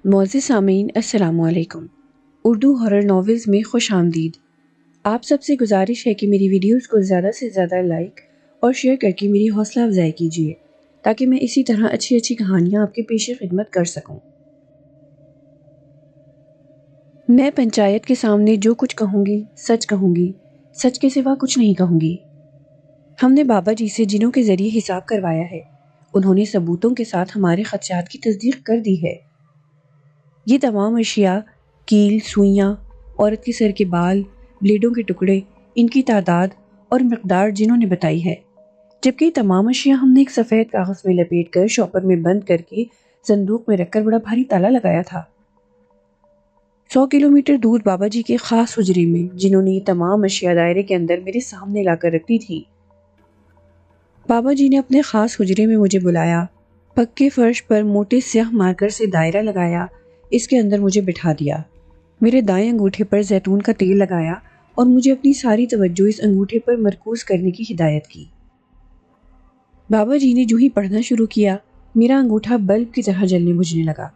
معزز سامعین السلام علیکم۔ اردو ہارر ناولز میں خوش آمدید۔ آپ سب سے گزارش ہے کہ میری ویڈیوز کو زیادہ سے زیادہ لائک اور شیئر کر کے میری حوصلہ افزائی کیجیے تاکہ میں اسی طرح اچھی اچھی کہانیاں آپ کے پیش خدمت کر سکوں۔ میں پنچایت کے سامنے جو کچھ کہوں گی، سچ کے سوا کچھ نہیں کہوں گی۔ ہم نے بابا جی سے جنوں کے ذریعے حساب کروایا ہے، انہوں نے ثبوتوں کے ساتھ ہمارے خدشات کی تصدیق کر دی ہے۔ یہ تمام اشیاء، کیل، سوئیاں، عورت کے سر کے بال، بلیڈوں کے ٹکڑے، ان کی تعداد اور مقدار جنہوں نے بتائی ہے، جبکہ یہ تمام اشیاء ہم نے ایک سفید کاغذ میں لپیٹ کر شاپر میں بند کر کے صندوق میں رکھ کر بڑا بھاری تالا لگایا تھا۔ 100 کلومیٹر دور بابا جی کے خاص حجرے میں جنہوں نے یہ تمام اشیاء دائرے کے اندر میرے سامنے لا کر رکھ دی تھی۔ بابا جی نے اپنے خاص حجرے میں مجھے بلایا، پکے فرش پر موٹے سیاہ مارکر سے دائرہ لگایا، اس کے اندر مجھے بٹھا دیا، میرے دائیں انگوٹھے پر زیتون کا تیل لگایا اور مجھے اپنی ساری توجہ اس انگوٹھے پر مرکوز کرنے کی ہدایت کی۔ بابا جی نے جو ہی پڑھنا شروع کیا، میرا انگوٹھا بلب کی طرح جلنے بجھنے لگا۔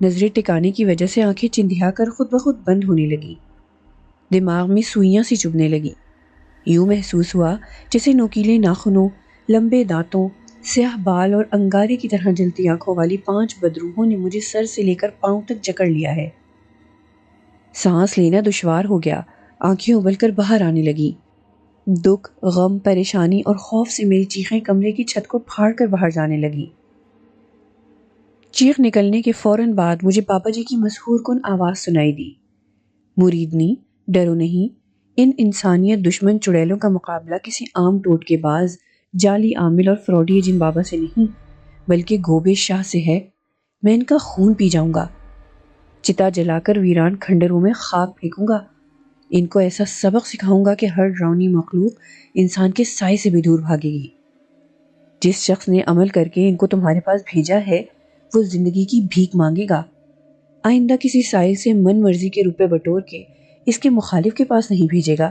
نظریں ٹکانے کی وجہ سے آنکھیں چندھیا کر خود بخود بند ہونے لگی، دماغ میں سوئیاں سی چبھنے لگی۔ یوں محسوس ہوا جیسے نوکیلے ناخنوں، لمبے دانتوں، سیاہ بال اور انگارے کی طرح جلتی آنکھوں والی 5 بدروحوں نے مجھے سر سے لے کر پاؤں تک جکڑ لیا ہے۔ سانس لینا دشوار ہو گیا، آنکھیں ابل کر باہر آنے لگی۔ دکھ، غم، پریشانی اور خوف سے میری چیخیں کمرے کی چھت کو پھاڑ کر باہر جانے لگی۔ چیخ نکلنے کے فوراً بعد مجھے بابا جی کی مسحور کن آواز سنائی دی، مریدنی، ڈرو نہیں، ان انسانیت دشمن چڑیلوں کا مقابلہ کسی عام ٹوٹکے باز، جعلی عامل اور فراڈی ایجنٹ بابا سے نہیں بلکہ گوبے شاہ سے ہے۔ میں ان کا خون پی جاؤں گا، چتا جلا کر ویران کھنڈروں میں خاک پھینکوں گا، ان کو ایسا سبق سکھاؤں گا کہ ہر ڈراؤنی مخلوق انسان کے سائے سے بھی دور بھاگے گی۔ جس شخص نے عمل کر کے ان کو تمہارے پاس بھیجا ہے وہ زندگی کی بھیک مانگے گا، آئندہ کسی سائل سے من مرضی کے روپے بٹور کے اس کے مخالف کے پاس نہیں بھیجے گا۔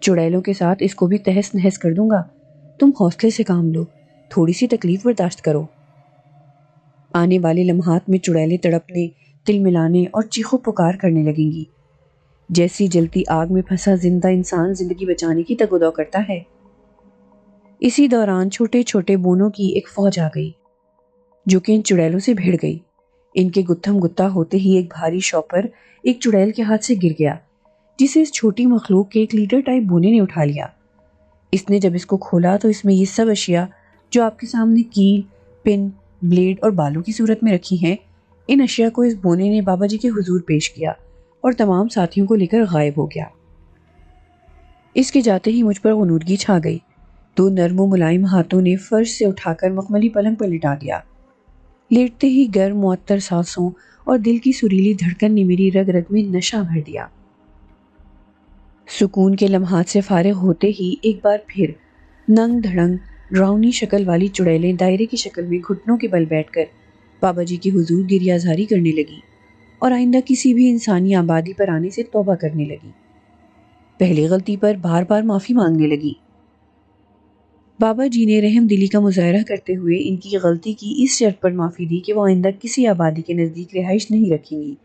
چڑیلوں کے ساتھ اس کو بھی تہس نہس کر دوں گا، تم حوصلے سے کام لو، تھوڑی سی تکلیف برداشت کرو۔ آنے والے لمحات میں چڑیلیں تڑپنے، تل ملانے اور چیخو پکار کرنے لگیں گی، جیسی جلتی آگ میں پھنسا زندہ انسان زندگی بچانے کی تگ و دو کرتا ہے۔ اسی دوران چھوٹے چھوٹے بونوں کی ایک فوج آ گئی جو کہ ان چڑیلوں سے بھیڑ گئی۔ ان کے گتھم گتا ہوتے ہی ایک بھاری شاپر ایک چڑیل کے ہاتھ سے گر گیا، جسے اس چھوٹی مخلوق کے ایک لیٹر ٹائپ بونے نے اٹھا لیا۔ اس نے جب اس کو کھولا تو اس میں یہ سب اشیاء جو آپ کے سامنے کیل، پن، بلیڈ اور بالوں کی صورت میں رکھی ہیں، ان اشیاء کو اس بونے نے بابا جی کے حضور پیش کیا اور تمام ساتھیوں کو لے کر غائب ہو گیا۔ اس کے جاتے ہی مجھ پر غنودگی چھا گئی۔ 2 نرم و ملائم ہاتھوں نے فرش سے اٹھا کر مخملی پلنگ پر لٹا دیا۔ لیٹتے ہی گرم معطر سانسوں اور دل کی سریلی دھڑکن نے میری رگ رگ میں نشہ بھر دیا۔ سکون کے لمحات سے فارغ ہوتے ہی ایک بار پھر ننگ دھڑنگ ڈراؤنی شکل والی چڑیلیں دائرے کی شکل میں گھٹنوں کے بل بیٹھ کر بابا جی کے حضور گریہ زاری کرنے لگی اور آئندہ کسی بھی انسانی آبادی پر آنے سے توبہ کرنے لگی، پہلی غلطی پر بار بار معافی مانگنے لگی۔ بابا جی نے رحم دلی کا مظاہرہ کرتے ہوئے ان کی غلطی کی اس شرط پر معافی دی کہ وہ آئندہ کسی آبادی کے نزدیک رہائش نہیں رکھیں گی۔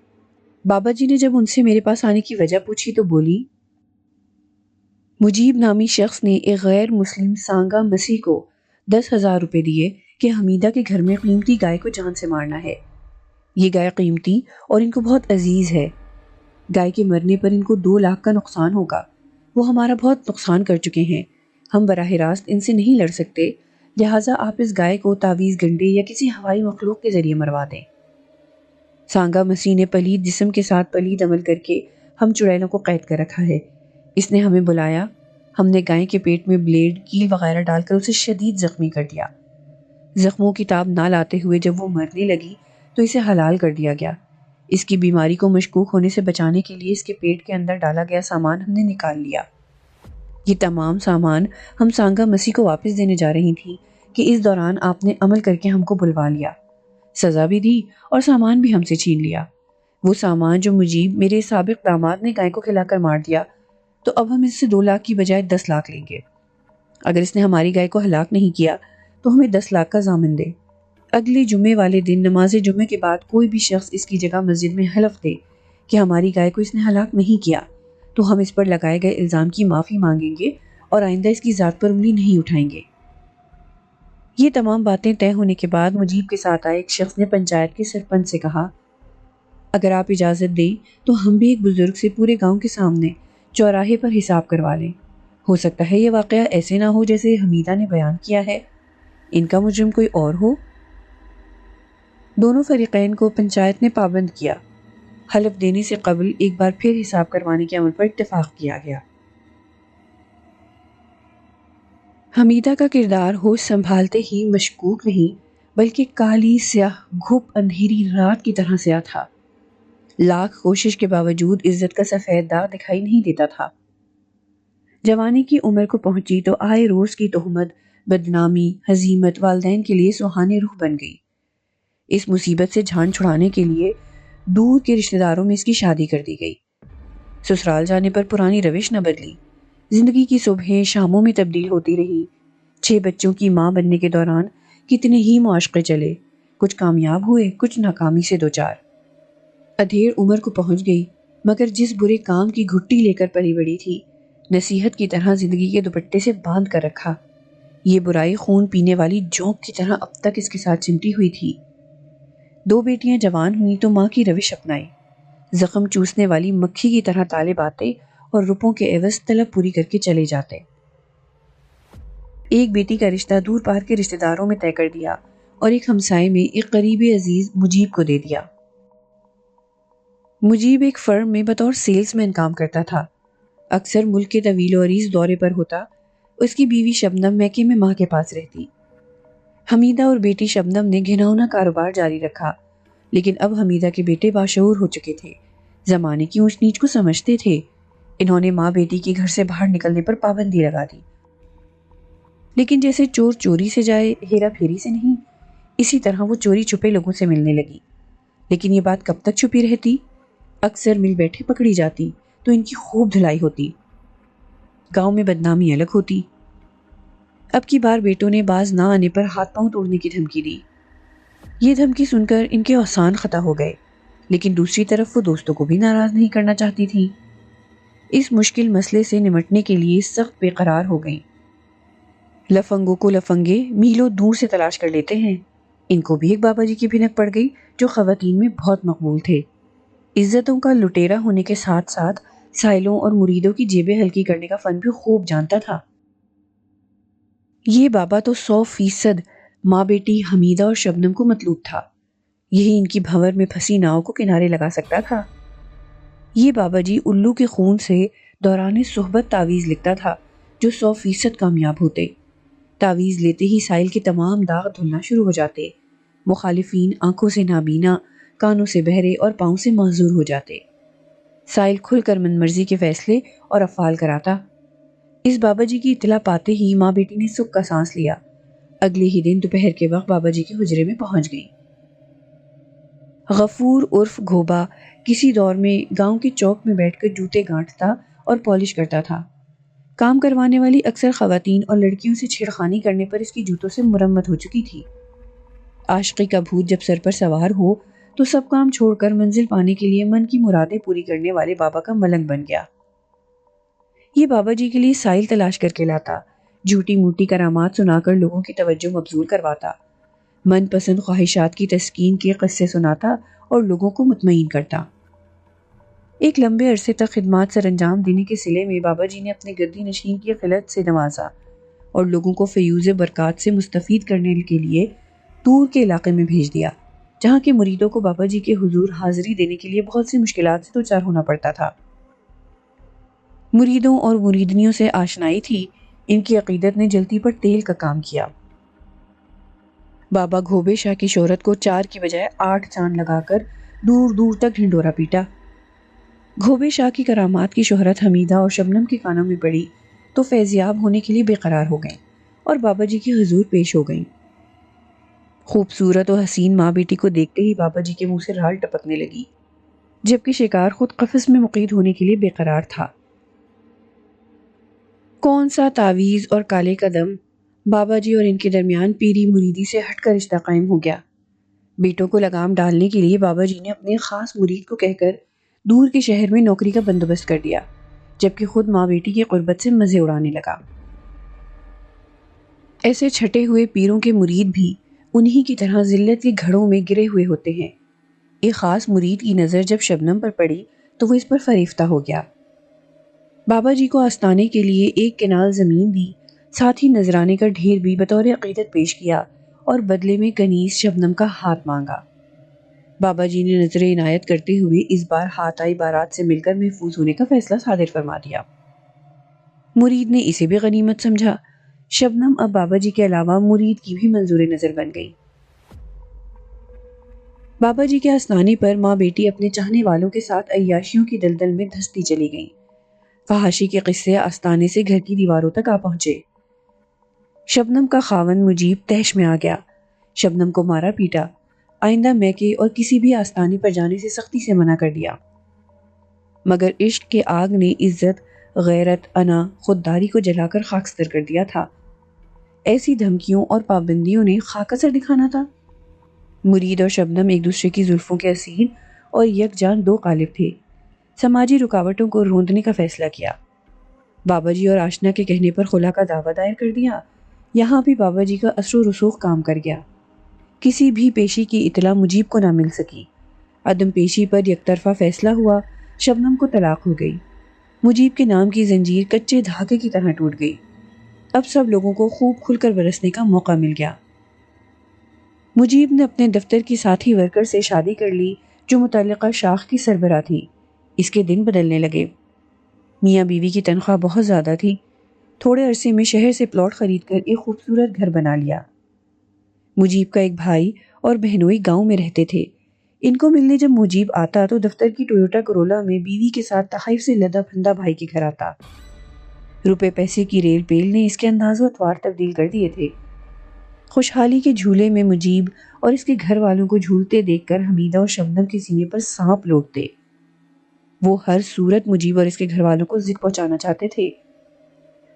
بابا جی نے جب ان سے میرے پاس آنے کی وجہ پوچھی تو بولی، مجیب نامی شخص نے ایک غیر مسلم سانگا مسیح کو 10,000 روپے دیے کہ حمیدہ کے گھر میں قیمتی گائے کو جان سے مارنا ہے۔ یہ گائے قیمتی اور ان کو بہت عزیز ہے، گائے کے مرنے پر ان کو 2 لاکھ کا نقصان ہوگا، وہ ہمارا بہت نقصان کر چکے ہیں، ہم براہ راست ان سے نہیں لڑ سکتے، لہٰذا آپ اس گائے کو تعویذ گنڈے یا کسی ہوائی مخلوق کے ذریعے مروا دیں۔ سانگا مسیح نے پلید جسم کے ساتھ پلید عمل کر کے ہم چڑیلوں کو قید کر رکھا ہے۔ اس نے ہمیں بلایا، ہم نے گائے کے پیٹ میں بلیڈ، کیل وغیرہ ڈال کر اسے شدید زخمی کر دیا۔ زخموں کی تاب نہ لاتے ہوئے جب وہ مرنے لگی تو اسے حلال کر دیا گیا۔ اس کی بیماری کو مشکوک ہونے سے بچانے کے لیے اس کے پیٹ کے اندر ڈالا گیا سامان ہم نے نکال لیا۔ یہ تمام سامان ہم سانگا مسیح کو واپس دینے جا رہی تھیں کہ اس دوران آپ نے عمل کر کے ہم کو بلوا لیا، سزا بھی دی اور سامان بھی ہم سے چھین لیا۔ وہ سامان جو مجیب میرے سابق داماد نے گائے کو کھلا کر مار دیا، تو اب ہم اس سے 2 لاکھ کی بجائے 10 لاکھ لیں گے۔ اگر اس نے ہماری گائے کو ہلاک نہیں کیا تو ہمیں 10 لاکھ کا ضامن دے۔ اگلے جمعے والے دن نماز جمعے کے بعد کوئی بھی شخص اس کی جگہ مسجد میں حلف دے کہ ہماری گائے کو اس نے ہلاک نہیں کیا تو ہم اس پر لگائے گئے الزام کی معافی مانگیں گے اور آئندہ اس کی ذات پر انگلی نہیں اٹھائیں گے۔ یہ تمام باتیں طے ہونے کے بعد مجیب کے ساتھ آئے ایک شخص نے پنچایت کے سرپنچ سے کہا، اگر آپ اجازت دیں تو ہم بھی ایک بزرگ سے پورے گاؤں کے سامنے چوراہے پر حساب کروا لیں۔ ہو سکتا ہے یہ واقعہ ایسے نہ ہو جیسے حمیدہ نے بیان کیا ہے، ان کا مجرم کوئی اور ہو۔ دونوں فریقین کو پنچایت نے پابند کیا۔ حلف دینے سے قبل ایک بار پھر حساب کروانے کے عمل پر اتفاق کیا گیا۔ حمیدہ کا کردار ہوش سنبھالتے ہی مشکوک نہیں بلکہ کالی سیاہ گھپ اندھیری رات کی طرح سیاہ تھا۔ لاکھ کوشش کے باوجود عزت کا سفید داغ دکھائی نہیں دیتا تھا۔ جوانی کی عمر کو پہنچی تو آئے روز کی تہمت، بدنامی، ہزیمت والدین کے لیے سہانے روح بن گئی۔ اس مصیبت سے جان چھڑانے کے لیے دور کے رشتہ داروں میں اس کی شادی کر دی گئی۔ سسرال جانے پر پرانی روش نہ بدلی، زندگی کی صبحیں شاموں میں تبدیل ہوتی رہی۔ 6 بچوں کی ماں بننے کے دوران کتنے ہی معاشقے چلے، کچھ کامیاب ہوئے، کچھ ناکامی سے دوچار۔ ادھیڑ عمر کو پہنچ گئی، مگر جس برے کام کی گھٹی لے کر پلی بڑی تھی، نصیحت کی طرح زندگی کے دوپٹے سے باندھ کر رکھا۔ یہ برائی خون پینے والی جونک کی طرح اب تک اس کے ساتھ چمٹی ہوئی تھی۔ 2 بیٹیاں جوان ہوئیں تو ماں کی روش اپنائی، زخم چوسنے والی مکھی کی طرح طالب آتے اور روپوں کے عوض طلب پوری کر کے چلے جاتے۔ ایک بیٹی کا رشتہ دور پار کے رشتہ داروں میں طے کر دیا اور ایک ہمسائے میں ایک قریب عزیز مجیب کو دے دیا۔ مجیب ایک فرم میں بطور سیلز مین کام کرتا تھا، اکثر ملک کے طویل و عریض دورے پر ہوتا۔ اس کی بیوی شبنم میکے میں ماں کے پاس رہتی۔ حمیدہ اور بیٹی شبنم نے گھناؤنا کاروبار جاری رکھا، لیکن اب حمیدہ کے بیٹے باشعور ہو چکے تھے، زمانے کی اونچ نیچ کو سمجھتے تھے۔ انہوں نے ماں بیٹی کی گھر سے باہر نکلنے پر پابندی لگا دی، لیکن جیسے چور چوری سے جائے ہیرا پھیری سے نہیں، اسی طرح وہ چوری چھپے لوگوں سے ملنے لگی۔ لیکن یہ بات کب تک چھپی رہتی؟ اکثر مل بیٹھے پکڑی جاتی تو ان کی خوب دھلائی ہوتی، گاؤں میں بدنامی الگ ہوتی۔ اب کی بار بیٹوں نے باز نہ آنے پر ہاتھ پاؤں توڑنے کی دھمکی دی۔ یہ دھمکی سن کر ان کے اوسان خطا ہو گئے، لیکن دوسری طرف وہ دوستوں کو بھی ناراض نہیں کرنا چاہتی تھیں۔ اس مشکل مسئلے سے نمٹنے کے لیے سخت بے قرار ہو گئیں۔ لفنگوں کو لفنگے میلوں دور سے تلاش کر لیتے ہیں۔ ان کو بھی ایک بابا جی کی بھنک پڑ گئی جو خواتین میں بہت مقبول تھے۔ عزتوں کا لٹیرا ہونے کے ساتھ ساتھ سائلوں اور مریدوں کی جیبیں ہلکی کرنے کا فن بھی خوب جانتا تھا۔ یہ بابا تو 100% ماں بیٹی حمیدہ اور شبنم کو مطلوب تھا، یہی ان کی بھنور میں پھنسی ناؤ کو کنارے لگا سکتا تھا۔ یہ بابا جی الو کے خون سے دوران صحبت تعویذ لکھتا تھا جو 100% کامیاب ہوتے۔ تعویذ لیتے ہی سائل کے تمام داغ دھلنا شروع ہو جاتے، مخالفین آنکھوں سے نابینا، کانوں سے بہرے اور پاؤں سے معذور ہو جاتے۔ سائل کھل کر من مرضی کے فیصلے اور افعال کراتا۔ اس بابا جی کی اطلاع پاتے ہی ماں بیٹی نے سکھ کا سانس لیا۔ اگلے ہی دن دوپہر کے وقت بابا جی کے حجرے میں پہنچ گئی۔ غفور عرف گھوبا کسی دور میں گاؤں کے چوک میں بیٹھ کر جوتے گانٹتا اور پالش کرتا تھا۔ کام کروانے والی اکثر خواتین اور لڑکیوں سے چھیڑخانی کرنے پر اس کی جوتوں سے مرمت ہو چکی تھی۔ عاشقی کا بھوت جب سر پر سوار ہو تو سب کام چھوڑ کر منزل پانے کے لیے من کی مرادیں پوری کرنے والے بابا کا ملنگ بن گیا۔ یہ بابا جی کے لیے سائل تلاش کر کے لاتا، جھوٹی موٹی کرامات سنا کر لوگوں کی توجہ مبذول کرواتا، من پسند خواہشات کی تسکین کے قصے سناتا اور لوگوں کو مطمئن کرتا۔ ایک لمبے عرصے تک خدمات سر انجام دینے کے صلے میں بابا جی نے اپنے گدی نشین کی خلعت سے نوازا اور لوگوں کو فیوز برکات سے مستفید کرنے کے لیے دور کے علاقے میں بھیج دیا، جہاں کے مریدوں کو بابا جی کے حضور حاضری دینے کے لیے بہت سی مشکلات سے دوچار ہونا پڑتا تھا۔ مریدوں اور مریدنیوں سے آشنائی تھی، ان کی عقیدت نے جلتی پر تیل کا کام کیا۔ بابا گھوبے شاہ کی شہرت کو 4 کی بجائے 8 چاند لگا کر دور دور تک ڈھنڈورا پیٹا۔ گھوبے شاہ کی کرامات کی شہرت حمیدہ اور شبنم کے کانوں میں پڑی تو فیضیاب ہونے کے لیے بے قرار ہو گئیں اور بابا جی کے حضور پیش ہو گئیں۔ خوبصورت و حسین ماں بیٹی کو دیکھتے ہی بابا جی کے منہ سے رال ٹپکنے لگی، جبکہ شکار خود قفس میں مقید ہونے کے لیے بے قرار تھا۔ کون سا تعویذ اور کالے قدم بابا جی اور ان کے درمیان پیری مریدی سے ہٹ کر رشتہ قائم ہو گیا۔ بیٹوں کو لگام ڈالنے کے لیے بابا جی نے اپنے خاص مرید کو کہہ کر دور کے شہر میں نوکری کا بندوبست کر دیا، جبکہ خود ماں بیٹی کی قربت سے مزے اڑانے لگا۔ ایسے چھٹے ہوئے پیروں کے مرید بھی انہی کی طرح ذلت کے گھڑوں میں گرے ہوئے ہوتے ہیں۔ ایک خاص مرید کی نظر جب شبنم پر پڑی تو وہ اس پر فریفتہ ہو گیا۔ بابا جی کو آستانے کے لیے ایک کنال زمین دی، ساتھ ہی نذرانے کا ڈھیر بھی بطور عقیدت پیش کیا اور بدلے میں کنیز شبنم کا ہاتھ مانگا۔ بابا جی نے نظر عنایت کرتے ہوئے اس بار ہاتھ آئی بارات سے مل کر محفوظ ہونے کا فیصلہ صادر فرما دیا۔ مرید نے اسے بھی غنیمت سمجھا۔ شبنم اب بابا جی کے علاوہ مرید کی بھی منظور نظر بن گئی۔ بابا جی کے آستانے پر ماں بیٹی اپنے چاہنے والوں کے ساتھ عیاشیوں کی دلدل میں دھستی چلی گئیں۔ فحاشی کے قصے آستانے سے گھر کی دیواروں تک آ پہنچے۔ شبنم کا خاوند مجیب طیش میں آ گیا، شبنم کو مارا پیٹا، آئندہ میکے اور کسی بھی آستانے پر جانے سے سختی سے منع کر دیا۔ مگر عشق کے آگ نے عزت، غیرت، انا، خودداری کو جلا کر خاکستر کر دیا تھا۔ ایسی دھمکیوں اور پابندیوں نے خاک اثر دکھانا تھا۔ مرید اور شبنم ایک دوسرے کی زلفوں کے اسیر اور یکجان دو قالب تھے۔ سماجی رکاوٹوں کو روندنے کا فیصلہ کیا۔ بابا جی اور آشنا کے کہنے پر خلا کا دعویٰ دائر کر دیا۔ یہاں بھی بابا جی کا اثر و رسوخ کام کر گیا۔ کسی بھی پیشی کی اطلاع مجیب کو نہ مل سکی۔ عدم پیشی پر یک طرفہ فیصلہ ہوا، شبنم کو طلاق ہو گئی۔ مجیب کے نام کی زنجیر کچے دھاگے کی طرح ٹوٹ گئی۔ اب سب لوگوں کو خوب کھل کر برسنے کا موقع مل گیا۔ مجیب نے اپنے دفتر کی ساتھی ورکر سے شادی کر لی جو متعلقہ شاخ کی سربراہ تھی۔ اس کے دن بدلنے لگے۔ میاں بیوی کی تنخواہ بہت زیادہ تھی۔ تھوڑے عرصے میں شہر سے پلاٹ خرید کر ایک خوبصورت گھر بنا لیا۔ مجیب کا ایک بھائی اور بہنوئی گاؤں میں رہتے تھے۔ ان کو ملنے جب مجیب آتا تو دفتر کی ٹویوٹا کرولا میں بیوی کے ساتھ تحائف سے لدا پھندا بھائی کے گھر آتا۔ روپے پیسے کی ریل پیل نے اس کے انداز و اطوار تبدیل کر دیے تھے۔ خوشحالی کے جھولے میں مجیب اور اس کے گھر والوں کو جھولتے دیکھ کر حمیدہ اور شبنم کے سینے پر سانپ لوٹتے۔ وہ ہر صورت مجیب اور اس کے گھر والوں کو ضد پہنچانا چاہتے تھے۔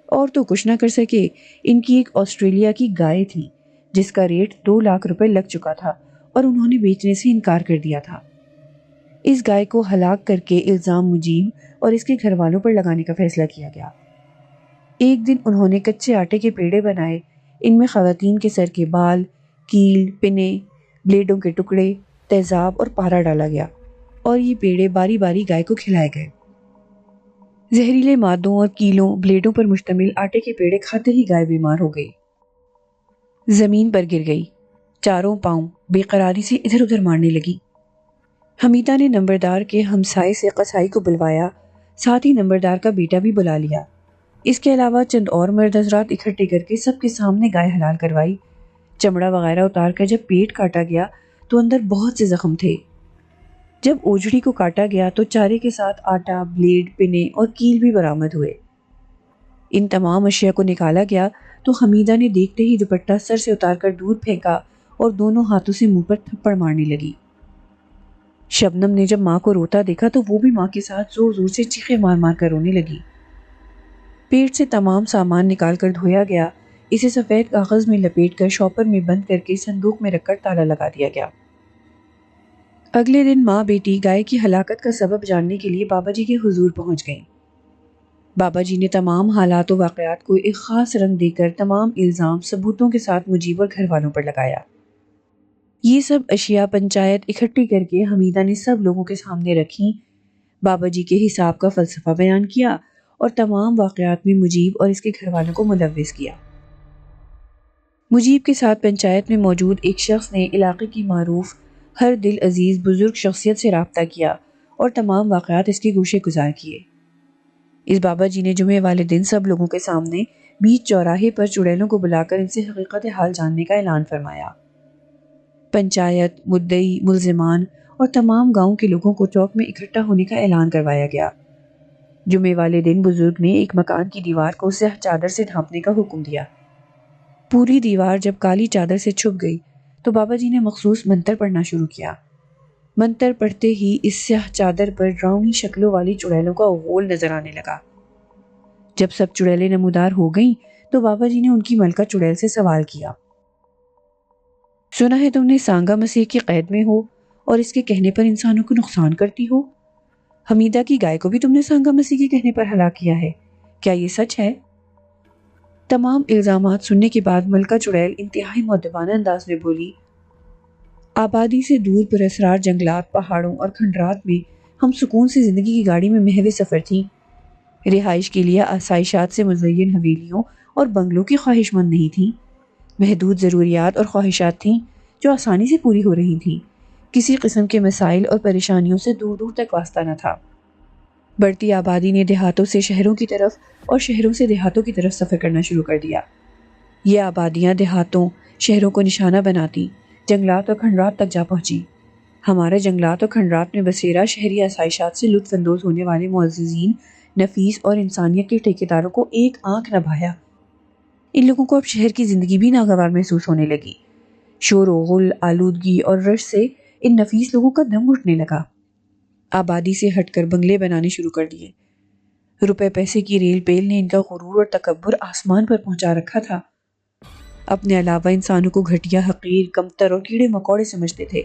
اور تو کچھ نہ کر سکے۔ ان کی ایک آسٹریلیا کی گائے تھی جس کا ریٹ 2 لاکھ روپے لگ چکا تھا اور انہوں نے بیچنے سے انکار کر دیا تھا۔ اس گائے کو ہلاک کر کے الزام مجیب اور اس کے گھر والوں پر لگانے کا فیصلہ کیا گیا۔ ایک دن انہوں نے کچے آٹے کے پیڑے بنائے، ان میں خواتین کے سر کے بال، کیل، پنے، بلیڈوں کے ٹکڑے، تیزاب اور پارا ڈالا گیا اور یہ پیڑے باری باری گائے کو کھلائے گئے۔ زہریلے مادوں اور کیلوں، بلیڈوں پر مشتمل آٹے کے پیڑے کھاتے ہی گائے بیمار ہو گئی، زمین پر گر گئی، چاروں پاؤں بے قراری سے ادھر ادھر مارنے لگی۔ حمیدہ نے نمبردار کے ہمسائے سے قصائی کو بلوایا، ساتھ ہی نمبردار کا بیٹا بھی بلا لیا۔ اس کے علاوہ چند اور مرد حضرات اکٹھے کر کے سب کے سامنے گائے حلال کروائی۔ چمڑا وغیرہ اتار کر جب پیٹ کاٹا گیا تو اندر بہت سے زخم تھے۔ جب اوجڑی کو کاٹا گیا تو چارے کے ساتھ آٹا، بلیڈ، پنے اور کیل بھی برآمد ہوئے۔ ان تمام اشیاء کو نکالا گیا تو حمیدہ نے دیکھتے ہی دوپٹہ سر سے اتار کر دور پھینکا اور دونوں ہاتھوں سے منہ پر تھپڑ مارنے لگی۔ شبنم نے جب ماں کو روتا دیکھا تو وہ بھی ماں کے ساتھ زور زور سے چیخے مار مار کر رونے لگی۔ پیٹ سے تمام سامان نکال کر دھویا گیا، اسے سفید کاغذ میں لپیٹ کر شاپر میں بند کر کے صندوق میں رکھ کر تالا لگا دیا گیا۔ اگلے دن ماں بیٹی گائے کی ہلاکت کا سبب جاننے کے لیے بابا جی کے حضور پہنچ گئیں۔ بابا جی نے تمام حالات و واقعات کو ایک خاص رنگ دے کر تمام الزام ثبوتوں کے ساتھ مجیب اور گھر والوں پر لگایا۔ یہ سب اشیاء پنچایت اکٹھی کر کے حمیدہ نے سب لوگوں کے سامنے رکھی۔ بابا جی کے حساب کا فلسفہ بیان کیا اور تمام واقعات میں مجیب اور اس کے گھر والوں کو ملوث کیا۔ مجیب کے ساتھ پنچایت میں موجود ایک شخص نے علاقے کی معروف ہر دل عزیز بزرگ شخصیت سے رابطہ کیا اور تمام واقعات اس کے گوشے گزار کیے۔ اس بابا جی نے جمعے والے دن سب لوگوں کے سامنے بیچ چوراہے پر چڑیلوں کو بلا کر ان سے حقیقت حال جاننے کا اعلان فرمایا۔ پنچایت، مدعی، ملزمان اور تمام گاؤں کے لوگوں کو چوک میں اکٹھا ہونے کا اعلان کروایا گیا۔ جمعے والے دن بزرگ نے ایک مکان کی دیوار کو سیاہ چادر سے ڈھانپنے کا حکم دیا۔ پوری دیوار جب کالی چادر سے چھپ گئی تو بابا جی نے مخصوص منتر پڑھنا شروع کیا۔ منتر پڑھتے ہی اس سیاہ چادر پر ڈراؤنی شکلوں والی چڑیلوں کا غول نظر آنے لگا۔ جب سب چڑیلیں نمودار ہو گئیں تو بابا جی نے ان کی ملکہ چڑیل سے سوال کیا، سنا ہے تم نے سانگا مسیح کی قید میں ہو اور اس کے کہنے پر انسانوں کو نقصان کرتی ہو؟ حمیدہ کی گائے کو بھی تم نے سانگا مسیح کے کہنے پر ہلاک کیا ہے، کیا یہ سچ ہے؟ تمام الزامات سننے کے بعد ملکہ چڑیل انتہائی مؤدبانہ انداز میں بولی، آبادی سے دور پر اسرار جنگلات، پہاڑوں اور کھنڈرات میں ہم سکون سے زندگی کی گاڑی میں محو سفر تھیں۔ رہائش کے لیے آسائشات سے مزین حویلیوں اور بنگلوں کی خواہش مند نہیں تھیں۔ محدود ضروریات اور خواہشات تھیں جو آسانی سے پوری ہو رہی تھیں۔ کسی قسم کے مسائل اور پریشانیوں سے دور دور تک واسطہ نہ تھا۔ بڑھتی آبادی نے دیہاتوں سے شہروں کی طرف اور شہروں سے دیہاتوں کی طرف سفر کرنا شروع کر دیا۔ یہ آبادیاں دیہاتوں، شہروں کو نشانہ بناتی جنگلات اور کھنڈرات تک جا پہنچی۔ ہمارے جنگلات اور کھنڈرات میں بسیرا شہری آسائشات سے لطف اندوز ہونے والے معززین، نفیس اور انسانیت کے ٹھیکیداروں کو ایک آنکھ نہ بھایا۔ ان لوگوں کو اب شہر کی زندگی بھی ناگوار محسوس ہونے لگی۔ شور و غل، آلودگی اور رش سے ان نفیس لوگوں کا دم گھٹنے لگا۔ آبادی سے ہٹ کر بنگلے بنانے شروع کر دیے۔ روپے پیسے کی ریل پیل نے ان کا غرور اور تکبر آسمان پر پہنچا رکھا تھا۔ اپنے علاوہ انسانوں کو گھٹیا، حقیر، کمتر اور کیڑے مکوڑے سمجھتے تھے۔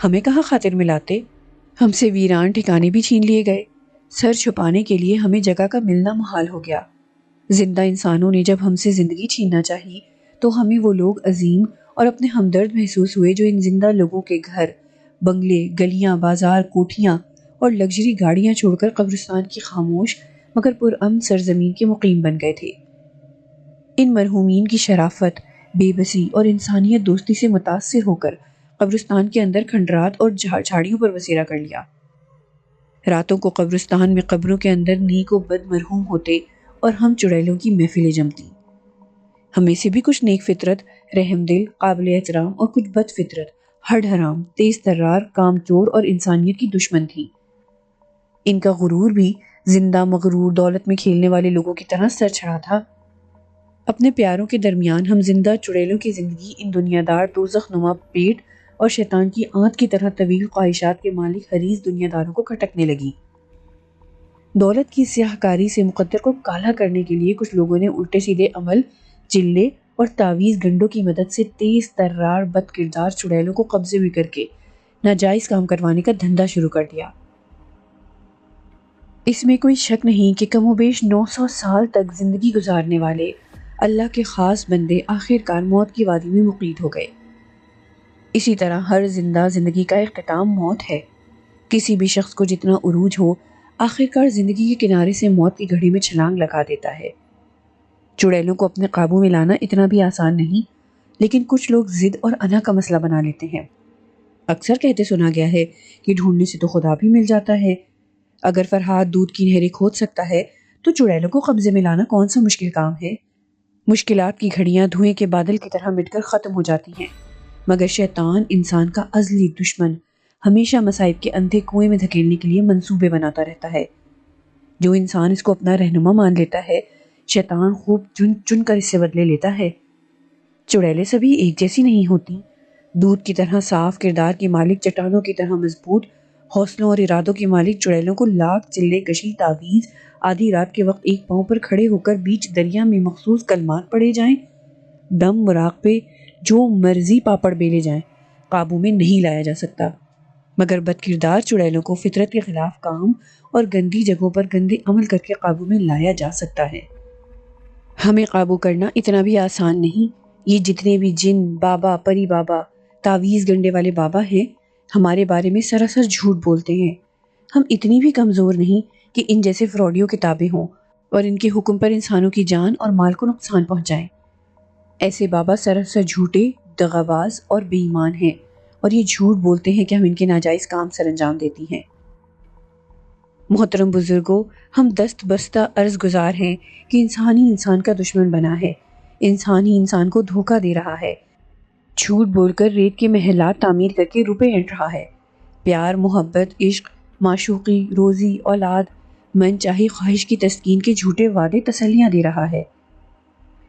ہمیں کہاں خاطر ملاتے؟ ہم سے ویران ٹھکانے بھی چھین لیے گئے۔ سر چھپانے کے لیے ہمیں جگہ کا ملنا محال ہو گیا۔ زندہ انسانوں نے جب ہم سے زندگی چھیننا چاہی تو ہمیں وہ لوگ عظیم اور اپنے ہمدرد محسوس ہوئے جو ان زندہ لوگوں کے گھر، بنگلے، گلیاں، بازار، کوٹھیاں اور لگژری گاڑیاں چھوڑ کر قبرستان کی خاموش مگر پرامن سرزمین کے مقیم بن گئے تھے۔ ان مرحومین کی شرافت، بے بسی اور انسانیت دوستی سے متاثر ہو کر قبرستان کے اندر کھنڈرات اور جھاڑیوں پر بسیرا کر لیا۔ راتوں کو قبرستان میں قبروں کے اندر نیک و بد مرحوم ہوتے اور ہم چڑیلوں کی محفلیں جمتی۔ ہمیں سے بھی کچھ نیک فطرت، رحم دل، قابل احترام اور کچھ بد فطرت، ہڈ حرام، تیز ترار، کام چور اور انسانیت کی دشمن تھی۔ ان کا غرور بھی زندہ مغرور دولت میں کھیلنے والے لوگوں کی طرح سر چڑھا تھا۔ اپنے پیاروں کے درمیان ہم زندہ چڑیلوں کی زندگی ان دنیا دار دوزخ نما پیٹ اور شیطان کی آنت کی طرح طویل خواہشات کے مالک حریص دنیا داروں کو کھٹکنے لگی۔ دولت کی سیاہ کاری سے مقدر کو کالا کرنے کے لیے کچھ لوگوں نے الٹے سیدھے عمل، چلے اور تعویذ گنڈوں کی مدد سے تیز ترار بد کردار چڑیلوں کو قبضے میں کر کے ناجائز کام کروانے کا دھندا شروع کر دیا۔ اس میں کوئی شک نہیں کہ کم و بیش 900 سال تک زندگی گزارنے والے اللہ کے خاص بندے آخر کار موت کی وادی میں مقید ہو گئے۔ اسی طرح ہر زندہ زندگی کا اختتام موت ہے۔ کسی بھی شخص کو جتنا عروج ہو، آخر کار زندگی کے کنارے سے موت کی گھڑی میں چھلانگ لگا دیتا ہے۔ چڑیلوں کو اپنے قابو میں لانا اتنا بھی آسان نہیں، لیکن کچھ لوگ ضد اور انا کا مسئلہ بنا لیتے ہیں۔ اکثر کہتے سنا گیا ہے کہ ڈھونڈنے سے تو خدا بھی مل جاتا ہے۔ اگر فرہاد دودھ کی نہریں کھود سکتا ہے تو چڑیلوں کو قبضے میں لانا کون سا مشکل کام ہے؟ مشکلات کی گھڑیاں دھوئیں کے بادل کی طرح مٹ کر ختم ہو جاتی ہیں، مگر شیطان، انسان کا ازلی دشمن، ہمیشہ مصائب کے اندھے کنویں میں دھکیلنے کے لیے منصوبے بناتا رہتا ہے۔ جو انسان اس کو اپنا رہنما مان لیتا ہے، شیطان خوب چن چن کر اس سے بدلے لیتا ہے۔ چڑیلیں سبھی ایک جیسی نہیں ہوتی۔ دودھ کی طرح صاف کردار کی مالک، چٹانوں کی طرح مضبوط حوصلوں اور ارادوں کی مالک چڑیلوں کو لاکھ چلے کشی، تعویذ، آدھی رات کے وقت ایک پاؤں پر کھڑے ہو کر بیچ دریا میں مخصوص کلمات پڑھے جائیں، دم مراقبے، جو مرضی پاپڑ بیلے جائیں، قابو میں نہیں لایا جا سکتا۔ مگر بد کردار چڑیلوں کو فطرت کے خلاف کام اور گندی جگہوں پر گندے عمل کر کے قابو میں لایا جا سکتا ہے۔ ہمیں قابو کرنا اتنا بھی آسان نہیں۔ یہ جتنے بھی جن، بابا، پری بابا، تعویذ گنڈے والے بابا ہیں، ہمارے بارے میں سراسر جھوٹ بولتے ہیں۔ ہم اتنی بھی کمزور نہیں کہ ان جیسے فراڈیوں کے تابع ہوں اور ان کے حکم پر انسانوں کی جان اور مال کو نقصان پہنچائیں۔ ایسے بابا سراسر جھوٹے، دغاباز اور بے ایمان ہیں، اور یہ جھوٹ بولتے ہیں کہ ہم ان کے ناجائز کام سر انجام دیتی ہیں۔ محترم بزرگوں، ہم دست بستہ عرض گزار ہیں کہ انسان ہی انسان کا دشمن بنا ہے، انسان ہی انسان کو دھوکہ دے رہا ہے، جھوٹ بول کر ریت کے محلات تعمیر کر کے روپے اینٹ رہا ہے، پیار، محبت، عشق، معشوقی، روزی، اولاد، من چاہی خواہش کی تسکین کے جھوٹے وعدے، تسلیاں دے رہا ہے۔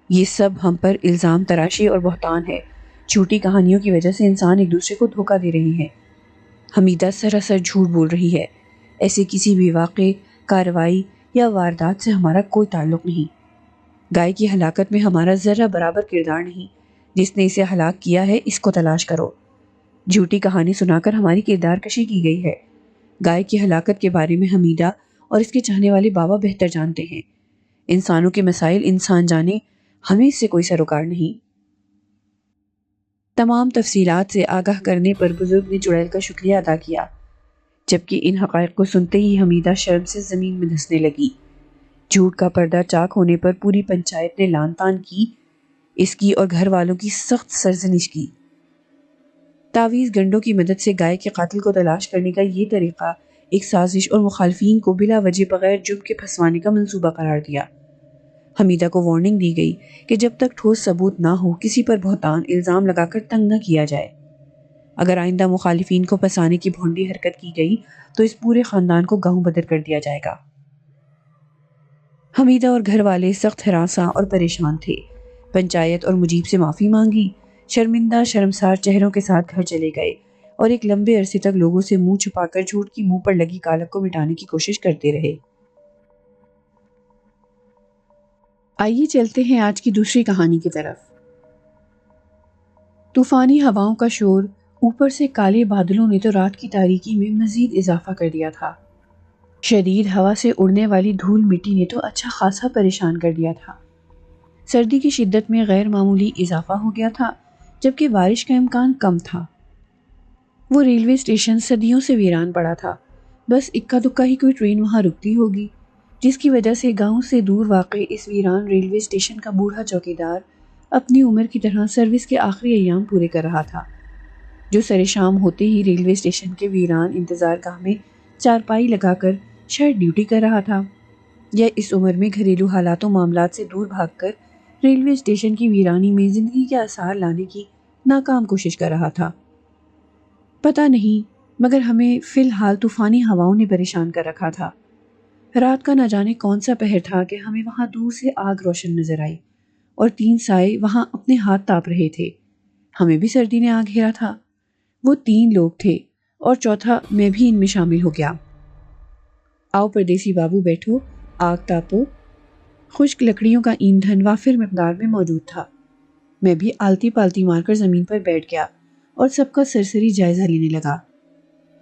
یہ سب ہم پر الزام تراشی اور بہتان ہے۔ جھوٹی کہانیوں کی وجہ سے انسان ایک دوسرے کو دھوکہ دے رہے ہیں۔ حمیدہ سراسر جھوٹ بول رہی ہے۔ ایسے کسی بھی واقعے، کارروائی یا واردات سے ہمارا کوئی تعلق نہیں۔ گائے کی ہلاکت میں ہمارا ذرہ برابر کردار نہیں، جس نے اسے ہلاک کیا ہے اس کو تلاش کرو۔ جھوٹی کہانی سنا کر ہماری کردار کشی کی گئی ہے۔ گائے کی ہلاکت کے بارے میں حمیدہ اور اس کے چاہنے والے بابا بہتر جانتے ہیں۔ انسانوں کے مسائل انسان جانے، ہمیں اس سے کوئی سروکار نہیں۔ تمام تفصیلات سے آگاہ کرنے پر بزرگ نے چڑیل کا شکریہ ادا کیا، جبکہ ان حقائق کو سنتے ہی حمیدہ شرم سے زمین میں دھنسنے لگی۔ جھوٹ کا پردہ چاک ہونے پر پوری پنچایت نے لان تان کی، اس کی اور گھر والوں کی سخت سرزنش کی۔ تعویذ گنڈوں کی مدد سے گائے کے قاتل کو تلاش کرنے کا یہ طریقہ ایک سازش اور مخالفین کو بلا وجہ بغیر جرم کے پھنسوانے کا منصوبہ قرار دیا۔ حمیدہ کو وارننگ دی گئی کہ جب تک ٹھوس ثبوت نہ ہو کسی پر بہتان الزام لگا کر تنگ نہ کیا جائے۔ اگر آئندہ مخالفین کو پھنسانے کی بھونڈی حرکت کی گئی تو اس پورے خاندان کو گاؤں بدر کر دیا جائے گا۔ حمیدہ اور گھر والے سخت ہراساں اور پریشان تھے۔ پنچایت اور مجیب سے معافی مانگی، شرمندہ شرمسار چہروں کے ساتھ گھر چلے گئے اور ایک لمبے عرصے تک لوگوں سے منہ چھپا کر جھوٹ کی منہ پر لگی کالک کو مٹانے کی کوشش کرتے رہے۔ آئیے چلتے ہیں آج کی دوسری کہانی کی طرف۔ طوفانی ہواؤں کا شور، اوپر سے کالے بادلوں نے تو رات کی تاریکی میں مزید اضافہ کر دیا تھا۔ شدید ہوا سے اڑنے والی دھول مٹی نے تو اچھا خاصا پریشان کر دیا تھا۔ سردی کی شدت میں غیر معمولی اضافہ ہو گیا تھا، جبکہ بارش کا امکان کم تھا۔ وہ ریلوے اسٹیشن صدیوں سے ویران پڑا تھا، بس اکا دکا ہی کوئی ٹرین وہاں رکتی ہوگی، جس کی وجہ سے گاؤں سے دور واقع اس ویران ریلوے اسٹیشن کا بوڑھا چوکیدار اپنی عمر کی طرح سروس کے آخری ایام پورے کر رہا تھا، جو سر شام ہوتے ہی ریلوے اسٹیشن کے ویران انتظار گاہ میں چارپائی لگا کر شاید ڈیوٹی کر رہا تھا، یا اس عمر میں گھریلو حالات و معاملات سے دور بھاگ کر ریلوے اسٹیشن کی ویرانی میں زندگی کے آثار لانے کی ناکام کوشش کر رہا تھا۔ پتہ نہیں، مگر ہمیں فی الحال طوفانی ہواؤں نے پریشان کر رکھا تھا۔ رات کا نہ جانے کون سا پہر تھا کہ ہمیں وہاں دور سے آگ روشن نظر آئی اور 3 سائے وہاں اپنے ہاتھ تاپ رہے تھے۔ ہمیں بھی سردی نے آ گھیرا تھا۔ وہ 3 لوگ تھے اور چوتھا میں بھی ان میں شامل ہو گیا۔ آؤ پردیسی بابو بیٹھو، آگ تاپو۔ خشک لکڑیوں کا ایندھن وافر مقدار میں موجود تھا۔ میں بھی آلتی پالتی مار کر زمین پر بیٹھ گیا اور سب کا سرسری جائزہ لینے لگا۔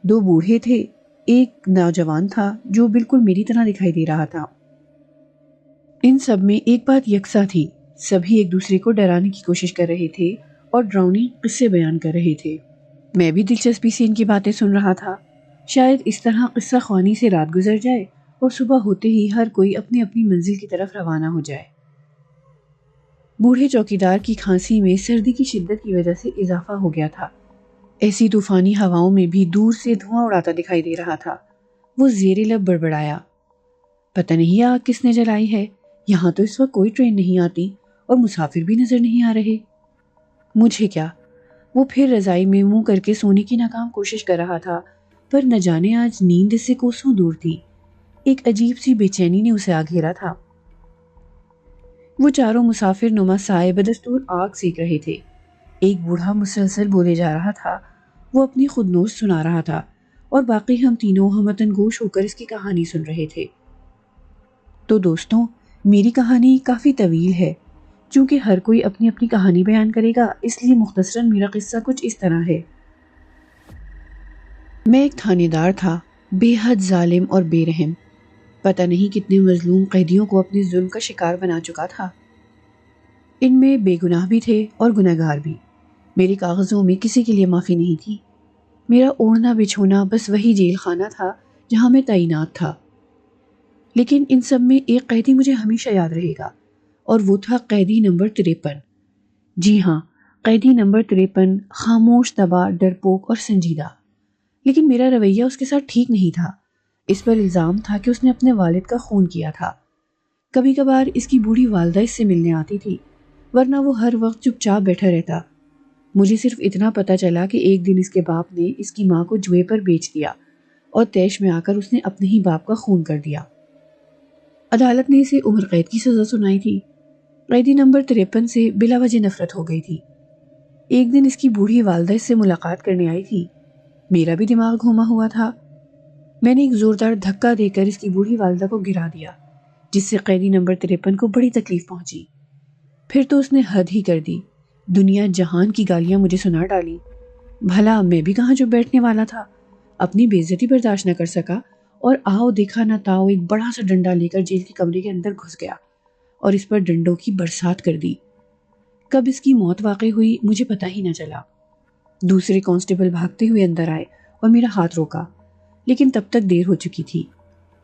2 بوڑھے تھے، ایک نوجوان تھا جو بالکل میری طرح دکھائی دے رہا تھا۔ ان سب میں ایک بات یکساں تھی، سبھی ایک دوسرے کو ڈرانے کی کوشش کر رہے تھے اور ڈراؤنی قصے بیان کر رہے تھے۔ میں بھی دلچسپی سے ان کی باتیں سن رہا تھا۔ شاید اس طرح قصہ خوانی سے رات گزر جائے اور صبح ہوتے ہی ہر کوئی اپنی اپنی منزل کی طرف روانہ ہو جائے۔ بوڑھے چوکیدار کی کھانسی میں سردی کی شدت کی وجہ سے اضافہ ہو گیا تھا۔ ایسی طوفانی ہواؤں میں بھی دور سے دھواں اڑاتا دکھائی دے رہا تھا۔ وہ زیر لب بڑبڑایا، پتہ نہیں آگ کس نے جلائی ہے، یہاں تو اس وقت کوئی ٹرین نہیں آتی اور مسافر بھی نظر نہیں آ رہے۔ مجھے کیا، وہ پھر رضائی میں منہ کر کے سونے کی ناکام کوشش کر رہا تھا، پر نہ جانے آج نیند اس سے کوسوں دور تھی۔ ایک عجیب سی بے چینی نے اسے آ گھیرا تھا۔ وہ چاروں مسافر نما سائے بدستور آگ سیک رہے تھے۔ ایک بوڑھا مسلسل بولے جا رہا تھا، وہ اپنی خود نوش سنا رہا تھا اور باقی ہم تینوں ہمتن گوش ہو کر اس کی کہانی سن رہے تھے۔ تو دوستوں، میری کہانی کافی طویل ہے، چونکہ ہر کوئی اپنی اپنی کہانی بیان کرے گا، اس لیے مختصراً میرا قصہ کچھ اس طرح ہے۔ میں ایک تھانے دار تھا، بے حد ظالم اور بے رحم۔ پتہ نہیں کتنے مظلوم قیدیوں کو اپنے ظلم کا شکار بنا چکا تھا۔ ان میں بے گناہ بھی تھے اور گنہگار بھی۔ میرے کاغذوں میں کسی کے لیے معافی نہیں تھی۔ میرا اوڑھنا بچھونا بس وہی جیل خانہ تھا جہاں میں تعینات تھا۔ لیکن ان سب میں ایک قیدی مجھے ہمیشہ یاد رہے گا، اور وہ تھا قیدی نمبر 53۔ جی ہاں، قیدی نمبر 53 خاموش، تباہ، ڈرپوک اور سنجیدہ۔ لیکن میرا رویہ اس کے ساتھ ٹھیک نہیں تھا۔ اس پر الزام تھا کہ اس نے اپنے والد کا خون کیا تھا۔ کبھی کبھار اس کی بوڑھی والدہ اس سے ملنے آتی تھی، ورنہ وہ ہر وقت چپ چاپ بیٹھا رہتا۔ مجھے صرف اتنا پتہ چلا کہ ایک دن اس کے باپ نے اس کی ماں کو جوئے پر بیچ دیا اور طیش میں آ کر اس نے اپنے ہی باپ کا خون کر دیا۔ عدالت نے اسے عمر قید کی سزا سنائی تھی۔ قیدی نمبر 53 سے بلا وجہ نفرت ہو گئی تھی۔ ایک دن اس کی بوڑھی والدہ اس سے ملاقات کرنے آئی تھی۔ میرا بھی دماغ گھوما ہوا تھا۔ میں نے ایک زوردار دھکا دے کر اس کی بوڑھی والدہ کو گرا دیا۔ جس سے قیدی نمبر 53 کو بڑی تکلیف پہنچی۔ پھر تو اس نے حد ہی کر دی، دنیا جہان کی گالیاں مجھے سنا ڈالی۔ بھلا میں بھی کہاں جو بیٹھنے والا تھا، اپنی بے عزتی برداشت نہ کر سکا اور آؤ دیکھا نہ تاؤ ایک بڑا سا ڈنڈا لے کر جیل کے کمرے کے اندر گھس گیا اور اس پر ڈنڈوں کی برسات کر دی۔ کب اس کی موت واقع ہوئی مجھے پتہ ہی نہ چلا۔ دوسرے کانسٹیبل بھاگتے ہوئے اندر آئے اور میرا ہاتھ روکا، لیکن تب تک دیر ہو چکی تھی۔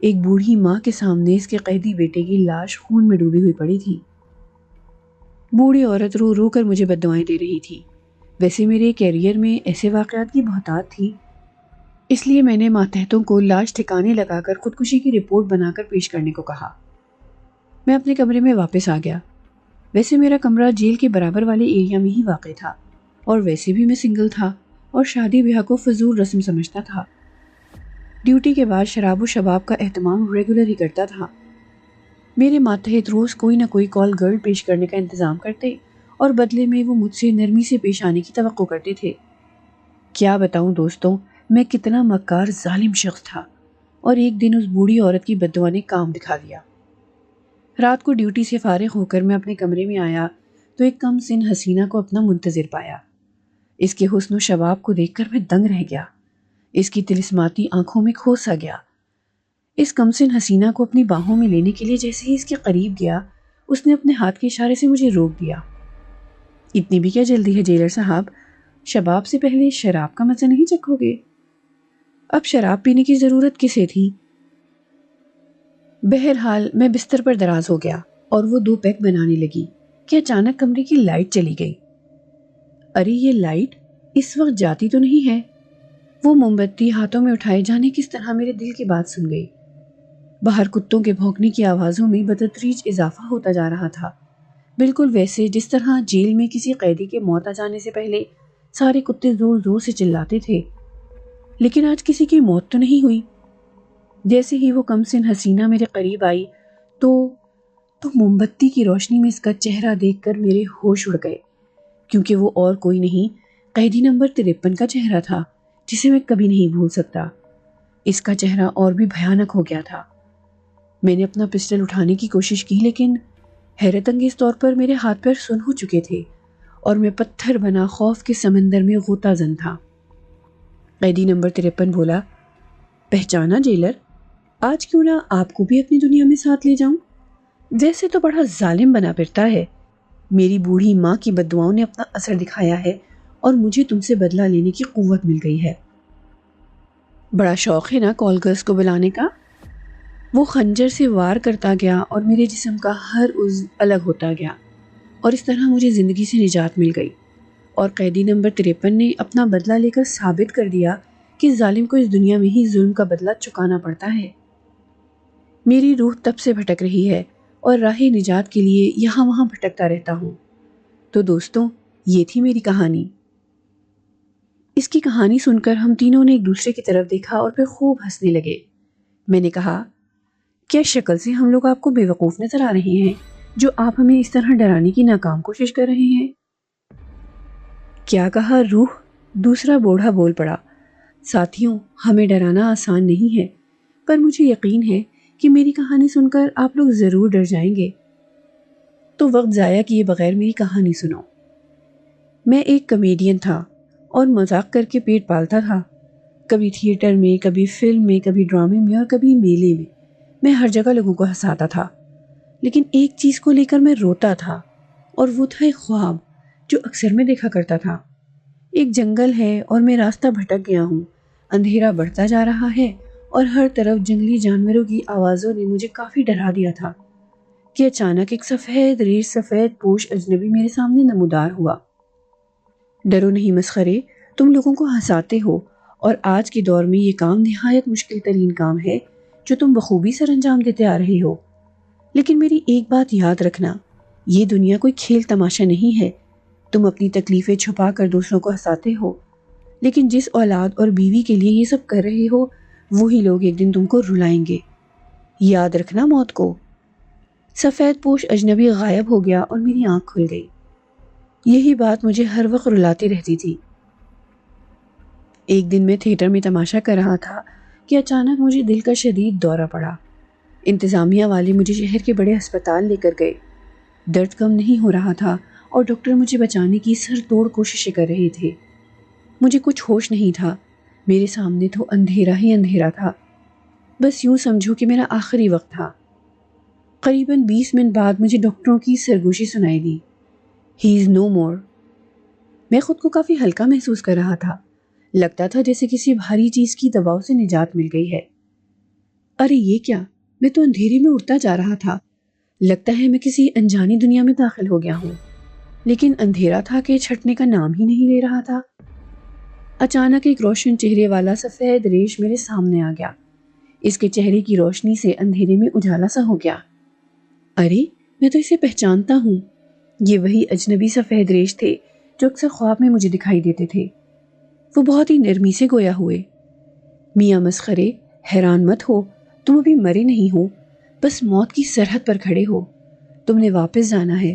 ایک بوڑھی ماں کے سامنے اس کے قیدی بیٹے کی لاش خون میں ڈوبی ہوئی پڑی تھی۔ بوڑھی عورت رو رو کر مجھے بددعائیں دے رہی تھی۔ ویسے میرے کیریئر میں ایسے واقعات کی بہتات تھی، اس لیے میں نے ماتحتوں کو لاش ٹھکانے لگا کر خودکشی کی رپورٹ بنا کر پیش کرنے کو کہا۔ میں اپنے کمرے میں واپس آ گیا۔ ویسے میرا کمرہ جیل کے برابر والے ایریا میں ہی واقع تھا، اور ویسے بھی میں سنگل تھا اور شادی بیاہ کو فضول رسم سمجھتا تھا۔ ڈیوٹی کے بعد شراب و شباب کا اہتمام ریگولر ہی کرتا تھا۔ میرے ماتحت روز کوئی نہ کوئی کال گرل پیش کرنے کا انتظام کرتے اور بدلے میں وہ مجھ سے نرمی سے پیش آنے کی توقع کرتے تھے۔ کیا بتاؤں دوستوں، میں کتنا مکار ظالم شخص تھا، اور ایک دن اس بوڑھی عورت کی بددعا نے کام دکھا دیا۔ رات کو ڈیوٹی سے فارغ ہو کر میں اپنے کمرے میں آیا تو ایک کم سن حسینہ کو اپنا منتظر پایا۔ اس کے حسن و شباب کو دیکھ کر میں دنگ رہ گیا، اس کی طلسماتی آنکھوں میں کھو سا گیا۔ اس کم سن حسینہ کو اپنی باہوں میں لینے کے لیے جیسے ہی اس کے قریب گیا، اس نے اپنے ہاتھ کے اشارے سے مجھے روک دیا۔ اتنی بھی کیا جلدی ہے جیلر صاحب، شباب سے پہلے شراب کا مزہ نہیں چکھو گے؟ اب شراب پینے کی ضرورت کسے تھی؟ بہرحال میں بستر پر دراز ہو گیا اور وہ 2 پیک بنانے لگی کہ اچانک کمرے کی لائٹ چلی گئی۔ ارے یہ لائٹ اس وقت جاتی تو نہیں ہے؟ وہ موم بتی ہاتھوں میں اٹھائے جانے کس طرح میرے دل کی بات سن گئی۔ باہر کتوں کے بھونکنے کی آوازوں میں بتدریج اضافہ ہوتا جا رہا تھا، بالکل ویسے جس طرح جیل میں کسی قیدی کے موت آ جانے سے پہلے سارے کتے زور زور سے چلاتے تھے۔ لیکن آج کسی کی موت تو نہیں ہوئی۔ جیسے ہی وہ کم سن حسینہ میرے قریب آئی تو موم بتی کی روشنی میں اس کا چہرہ دیکھ کر میرے ہوش اڑ گئے، کیونکہ وہ اور کوئی نہیں، قیدی نمبر 53 کا چہرہ تھا، جسے میں کبھی نہیں بھول سکتا۔ اس کا چہرہ اور بھی بھیانک ہو گیا تھا۔ میں نے اپنا پسٹل اٹھانے کی کوشش کی، لیکن حیرت انگیز طور پر میرے ہاتھ پیر سن ہو چکے تھے اور میں پتھر بنا خوف کے سمندر میں غوطہ زن تھا۔ قیدی نمبر 53 بولا، پہچانا جیلر؟ آج کیوں نہ آپ کو بھی اپنی دنیا میں ساتھ لے جاؤں؟ ویسے تو بڑا ظالم بنا پھرتا ہے۔ میری بوڑھی ماں کی بددعاؤں نے اپنا اثر دکھایا ہے اور مجھے تم سے بدلہ لینے کی قوت مل گئی ہے۔ بڑا شوق ہے نا کال گرلز کو بلانے کا؟ وہ خنجر سے وار کرتا گیا اور میرے جسم کا ہر عضو الگ ہوتا گیا، اور اس طرح مجھے زندگی سے نجات مل گئی، اور قیدی نمبر 53 نے اپنا بدلہ لے کر ثابت کر دیا کہ ظالم کو اس دنیا میں ہی ظلم کا بدلہ چکانا پڑتا ہے۔ میری روح تب سے بھٹک رہی ہے اور راہ نجات کے لیے یہاں وہاں بھٹکتا رہتا ہوں۔ تو دوستوں، یہ تھی میری کہانی۔ اس کی کہانی سن کر ہم تینوں نے ایک دوسرے کی طرف دیکھا اور پھر خوب ہنسنے لگے۔ میں نے کہا، کیا شکل سے ہم لوگ آپ کو بے وقوف نظر آ رہے ہیں جو آپ ہمیں اس طرح ڈرانے کی ناکام کوشش کر رہے ہیں؟ کیا کہا روح؟ دوسرا بوڑھا بول پڑا۔ ساتھیوں، ہمیں ڈرانا آسان نہیں ہے، پر مجھے یقین ہے کہ میری کہانی سن کر آپ لوگ ضرور ڈر جائیں گے۔ تو وقت ضائع کیے بغیر میری کہانی سنو۔ میں ایک کمیڈین تھا اور مذاق کر کے پیٹ پالتا تھا۔ کبھی تھیٹر میں، کبھی فلم میں، کبھی ڈرامے میں اور کبھی میلے میں ہر جگہ لوگوں کو ہنساتا تھا۔ لیکن ایک چیز کو لے کر میں روتا تھا، اور وہ تھا ایک خواب جو اکثر میں دیکھا کرتا تھا۔ ایک جنگل ہے اور میں راستہ بھٹک گیا ہوں، اندھیرا بڑھتا جا رہا ہے اور ہر طرف جنگلی جانوروں کی آوازوں نے مجھے کافی ڈرا دیا تھا کہ اچانک ایک سفید ریش سفید پوش اجنبی میرے سامنے نمودار ہوا۔ ڈرو نہیں مسخرے، تم لوگوں کو ہنساتے ہو، اور آج کے دور میں یہ کام نہایت مشکل ترین کام ہے جو تم بخوبی سر انجام دیتے آ رہے ہو۔ لیکن میری ایک بات یاد رکھنا، یہ دنیا کوئی کھیل تماشا نہیں ہے۔ تم اپنی تکلیفیں چھپا کر دوسروں کو ہنساتے ہو، لیکن جس اولاد اور بیوی کے لیے یہ سب کر رہے ہو، وہی لوگ ایک دن تم کو رلائیں گے۔ یاد رکھنا موت کو۔ سفید پوش اجنبی غائب ہو گیا اور میری آنکھ کھل گئی۔ یہی بات مجھے ہر وقت رلاتی رہتی تھی۔ ایک دن میں تھیٹر میں تماشا کر رہا تھا کہ اچانک مجھے دل کا شدید دورہ پڑا۔ انتظامیہ والے مجھے شہر کے بڑے ہسپتال لے کر گئے۔ درد کم نہیں ہو رہا تھا اور ڈاکٹر مجھے بچانے کی سر توڑ کوششیں کر رہے تھے۔ مجھے کچھ ہوش نہیں تھا، میرے سامنے تو اندھیرا ہی اندھیرا تھا، بس یوں سمجھو کہ میرا آخری وقت تھا۔ قریباً 20 منٹ بعد مجھے ڈاکٹروں کی سرگوشی سنائی دی، ہی از نو مور۔ میں خود کو کافی ہلکا محسوس کر رہا تھا، لگتا تھا جیسے کسی بھاری چیز کی دباؤ سے نجات مل گئی ہے۔ ارے یہ کیا، میں تو اندھیرے میں اڑتا جا رہا تھا، لگتا ہے میں کسی انجانی دنیا میں داخل ہو گیا ہوں، لیکن اندھیرا تھا کہ چھٹنے کا نام ہی نہیں لے رہا تھا۔ اچانک ایک روشن چہرے والا سفید ریش میرے سامنے آ گیا، اس کے چہرے کی روشنی سے اندھیرے میں اجالا سا ہو گیا۔ ارے میں تو اسے پہچانتا ہوں، یہ وہی اجنبی سفید ریش تھے جو اکثر خواب میں مجھے دکھائی دیتے تھے۔ وہ بہت ہی نرمی سے گویا ہوئے، میاں مسخرے، حیران مت ہو، تم ابھی مرے نہیں ہو، بس موت کی سرحد پر کھڑے ہو، تم نے واپس جانا ہے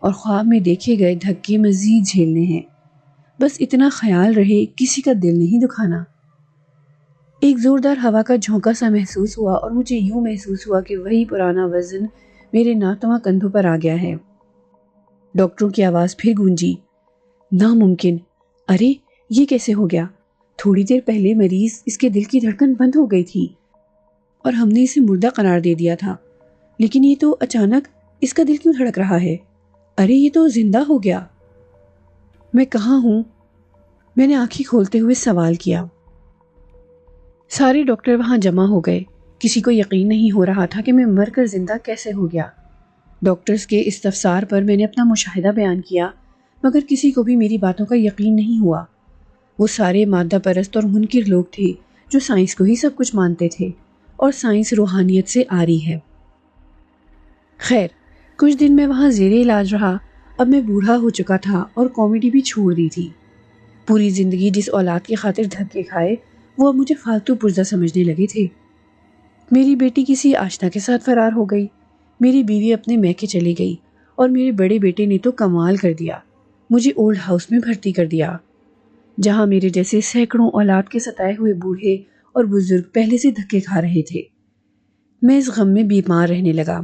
اور خواب میں دیکھے گئے دھکے مزید جھیلنے ہیں، بس اتنا خیال رہے کسی کا دل نہیں دکھانا۔ ایک زوردار ہوا کا جھونکا سا محسوس ہوا اور مجھے یوں محسوس ہوا کہ وہی پرانا وزن میرے ناتواں کندھوں پر آ گیا ہے۔ ڈاکٹروں کی آواز پھر گونجی، ناممکن، ارے یہ کیسے ہو گیا؟ تھوڑی دیر پہلے مریض اس کے دل کی دھڑکن بند ہو گئی تھی اور ہم نے اسے مردہ قرار دے دیا تھا، لیکن یہ تو اچانک اس کا دل کیوں دھڑک رہا ہے؟ ارے یہ تو زندہ ہو گیا۔ میں کہاں ہوں؟ میں نے آنکھیں کھولتے ہوئے سوال کیا۔ سارے ڈاکٹر وہاں جمع ہو گئے، کسی کو یقین نہیں ہو رہا تھا کہ میں مر کر زندہ کیسے ہو گیا۔ ڈاکٹرز کے استفسار پر میں نے اپنا مشاہدہ بیان کیا، مگر کسی کو بھی میری باتوں کا یقین نہیں ہوا۔ وہ سارے مادہ پرست اور منکر لوگ تھے جو سائنس کو ہی سب کچھ مانتے تھے، اور سائنس روحانیت سے آری ہے۔ خیر، کچھ دن میں وہاں زیر علاج رہا۔ اب میں بوڑھا ہو چکا تھا اور کامیڈی بھی چھوڑ دی تھی۔ پوری زندگی جس اولاد کی خاطر دھکے کھائے، وہ اب مجھے فالتو پرزہ سمجھنے لگے تھے۔ میری بیٹی کسی آشنا کے ساتھ فرار ہو گئی، میری بیوی اپنے میکے چلی گئی، اور میرے بڑے بیٹے نے تو کمال کر دیا، مجھے اولڈ ہاؤس میں بھرتی کر دیا، جہاں میرے جیسے سینکڑوں اولاد کے ستائے ہوئے بوڑھے اور بزرگ پہلے سے دھکے کھا رہے تھے۔ میں اس غم میں بیمار رہنے لگا۔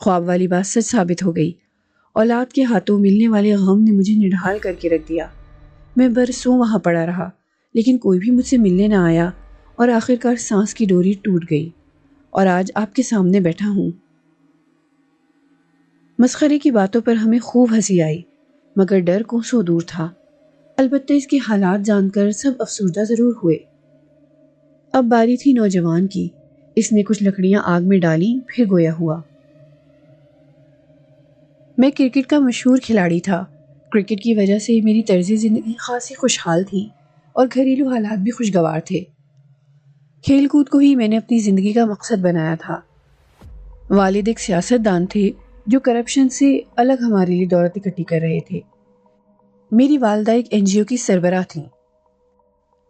خواب والی بات سچ ثابت ہو گئی، اولاد کے ہاتھوں ملنے والے غم نے مجھے نڈھال کر کے رکھ دیا۔ میں برسوں وہاں پڑا رہا، لیکن کوئی بھی مجھ سے ملنے نہ آیا، اور آخرکار سانس کی ڈوری ٹوٹ گئی، اور آج آپ کے سامنے بیٹھا ہوں۔ مسخرے کی باتوں پر ہمیں خوب ہنسی آئی، مگر ڈر کوسوں دور تھا۔ البتہ اس کے حالات جان کر سب افسردہ ضرور ہوئے۔ اب باری تھی نوجوان کی، اس نے کچھ لکڑیاں آگ میں ڈالی، پھر گویا ہوا۔ میں کرکٹ کا مشہور کھلاڑی تھا۔ کرکٹ کی وجہ سے میری طرز زندگی خاصی خوشحال تھی اور گھریلو حالات بھی خوشگوار تھے۔ کھیل کود کو ہی میں نے اپنی زندگی کا مقصد بنایا تھا۔ والد ایک سیاست دان تھے جو کرپشن سے الگ ہمارے لیے دولت اکٹھی کر رہے تھے۔ میری والدہ ایک NGO کی سربراہ تھیں۔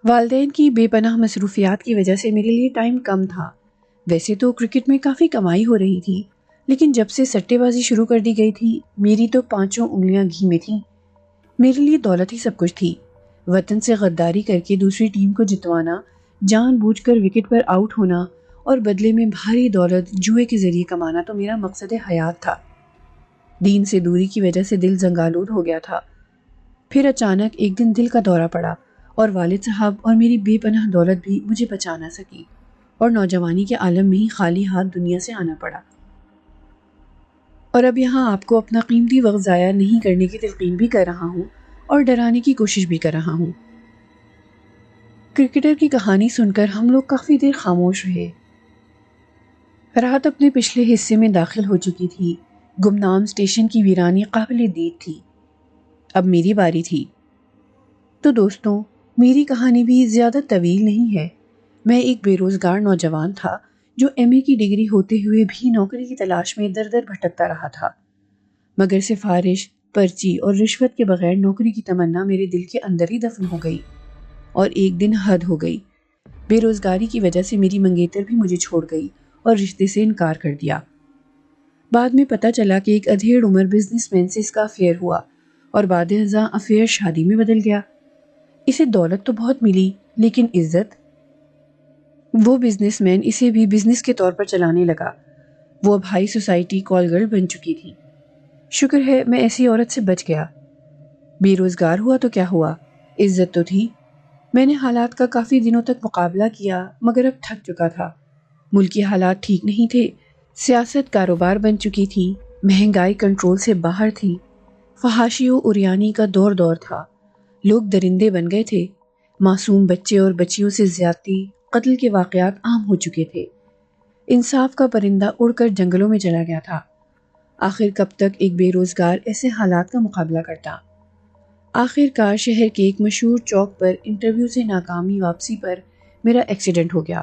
والدین کی بے پناہ مصروفیات کی وجہ سے میرے لیے ٹائم کم تھا۔ ویسے تو کرکٹ میں کافی کمائی ہو رہی تھی، لیکن جب سے سٹے بازی شروع کر دی گئی تھی، میری تو 5 انگلیاں گھی میں تھیں۔ میرے لیے دولت ہی سب کچھ تھی۔ وطن سے غداری کر کے دوسری ٹیم کو جتوانا، جان بوجھ کر وکٹ پر آؤٹ ہونا، اور بدلے میں بھاری دولت جوئے کے ذریعے کمانا تو میرا مقصد حیات تھا۔ دین سے دوری کی وجہ سے دل زنگالود ہو گیا تھا۔ پھر اچانک ایک دن دل کا دورہ پڑا، اور والد صاحب اور میری بے پناہ دولت بھی مجھے بچا نہ سکی، اور نوجوانی کے عالم میں ہی خالی ہاتھ دنیا سے آنا پڑا۔ اور اب یہاں آپ کو اپنا قیمتی وقت ضائع نہیں کرنے کی تلقین بھی کر رہا ہوں اور ڈرانے کی کوشش بھی کر رہا ہوں۔ کرکٹر کی کہانی سن کر ہم لوگ کافی دیر خاموش رہے۔ رات اپنے پچھلے حصے میں داخل ہو چکی تھی۔ گمنام اسٹیشن کی ویرانی قابل دید تھی۔ اب میری باری تھی۔ تو دوستوں، میری کہانی بھی زیادہ طویل نہیں ہے۔ میں ایک بے روزگار نوجوان تھا جو MA کی ڈگری ہوتے ہوئے بھی نوکری کی تلاش میں در در بھٹکتا رہا تھا، مگر سفارش، پرچی اور رشوت کے بغیر نوکری کی تمنا میرے دل کے اندر ہی دفن ہو گئی، اور ایک دن حد ہو گئی۔ بے روزگاری کی وجہ سے میری منگیتر بھی مجھے چھوڑ گئی اور رشتے سے انکار کر دیا۔ بعد میں پتہ چلا کہ ایک ادھیڑ عمر بزنس مین سے اس کا افیئر ہوا، اور بعد ازاں افیئر شادی میں بدل گیا۔ اسے دولت تو بہت ملی، لیکن عزت؟ وہ بزنس مین اسے بھی بزنس کے طور پر چلانے لگا، وہ اب ہائی سوسائٹی کال گرل بن چکی تھی۔ شکر ہے میں ایسی عورت سے بچ گیا۔ بے روزگار ہوا تو کیا ہوا، عزت تو تھی۔ میں نے حالات کا کافی دنوں تک مقابلہ کیا مگر اب تھک چکا تھا۔ ملکی حالات ٹھیک نہیں تھے، سیاست کاروبار بن چکی تھی، مہنگائی کنٹرول سے باہر تھی، فحاشی و عریانی کا دور تھا، لوگ درندے بن گئے تھے، معصوم بچے اور بچیوں سے زیادتی، قتل کے واقعات عام ہو چکے تھے، انصاف کا پرندہ اڑ کر جنگلوں میں چلا گیا تھا۔ آخر کب تک ایک بے روزگار ایسے حالات کا مقابلہ کرتا؟ آخر کار شہر کے ایک مشہور چوک پر انٹرویو سے ناکامی واپسی پر میرا ایکسیڈنٹ ہو گیا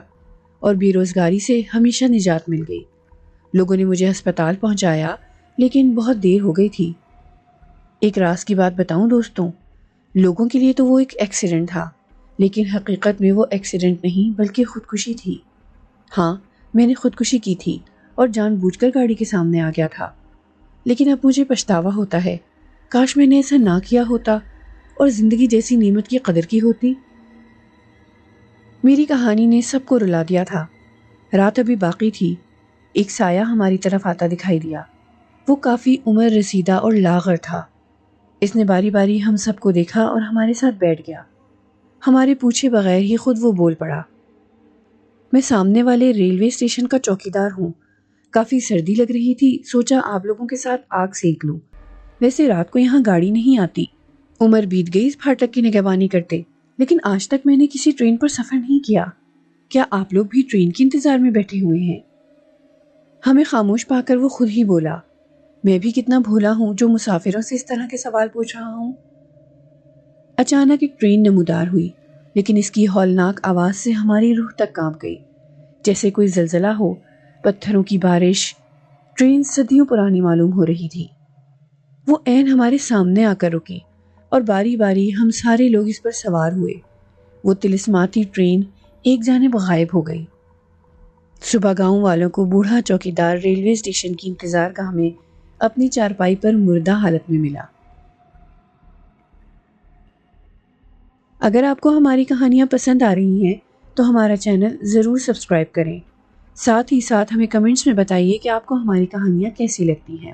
اور بے روزگاری سے ہمیشہ نجات مل گئی۔ لوگوں نے مجھے ہسپتال پہنچایا لیکن بہت دیر ہو گئی تھی۔ ایک راز کی بات بتاؤں دوستوں، لوگوں کے لیے تو وہ ایک ایکسیڈنٹ تھا، لیکن حقیقت میں وہ ایکسیڈنٹ نہیں بلکہ خودکشی تھی۔ ہاں، میں نے خودکشی کی تھی اور جان بوجھ کر گاڑی کے سامنے آ گیا تھا، لیکن اب مجھے پچھتاوا ہوتا ہے، کاش میں نے ایسا نہ کیا ہوتا اور زندگی جیسی نعمت کی قدر کی ہوتی۔ میری کہانی نے سب کو رلا دیا تھا۔ رات ابھی باقی تھی، ایک سایہ ہماری طرف آتا دکھائی دیا۔ وہ کافی عمر رسیدہ اور لاغر تھا۔ اس نے باری باری ہم سب کو دیکھا اور ہمارے ساتھ بیٹھ گیا۔ ہمارے پوچھے بغیر ہی خود وہ بول پڑا، میں سامنے والے ریلوے اسٹیشن کا چوکیدار ہوں، کافی سردی لگ رہی تھی، سوچا آپ لوگوں کے ساتھ آگ سینک لوں، ویسے رات کو یہاں گاڑی نہیں آتی، عمر بیت گئی اس پھاٹک کی نگہبانی کرتے، لیکن آج تک میں نے کسی ٹرین پر سفر نہیں کیا، کیا آپ لوگ بھی ٹرین کے انتظار میں بیٹھے ہوئے ہیں؟ ہمیں خاموش پا کر وہ خود ہی بولا، میں بھی کتنا بھولا ہوں جو مسافروں سے اس طرح کے سوال پوچھ رہا ہوں۔ اچانک ایک ٹرین نمودار ہوئی، لیکن اس کی ہولناک آواز سے ہماری روح تک کانپ گئی، جیسے کوئی زلزلہ ہو، پتھروں کی بارش۔ ٹرین صدیوں پرانی معلوم ہو رہی تھی۔ وہ عین ہمارے سامنے آ کر رکی اور باری باری ہم سارے لوگ اس پر سوار ہوئے۔ وہ طلسماتی ٹرین ایک جانب غائب ہو گئی۔ صبح گاؤں والوں کو بوڑھا چوکیدار ریلوے اسٹیشن کی انتظار گاہ میں اپنی چارپائی پر مردہ حالت میں ملا۔ اگر آپ کو ہماری کہانیاں پسند آ رہی ہیں تو ہمارا چینل ضرور سبسکرائب کریں، ساتھ ہی ساتھ ہمیں کمنٹس میں بتائیے کہ آپ کو ہماری کہانیاں کیسی لگتی ہیں۔